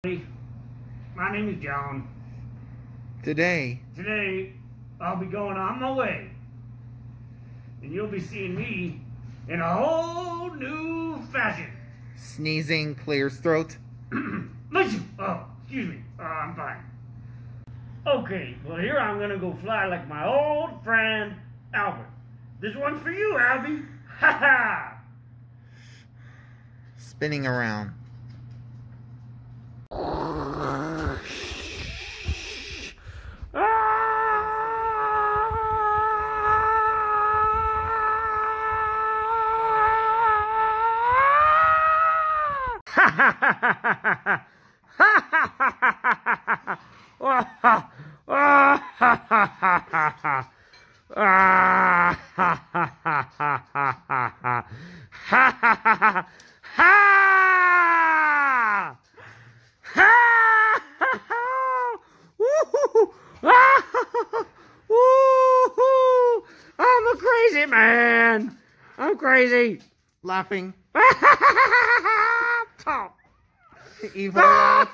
My name is John. Today, I'll be going on my way. And you'll be seeing me in a whole new fashion. sneezing clears throat. Listen! Oh, excuse me. I'm fine. Okay, well here I'm gonna go fly like my old friend Albert. This one's for you, Albie. Ha ha! Spinning around. I'm a crazy man. I'm crazy. Laughing. Talk. Evil laugh.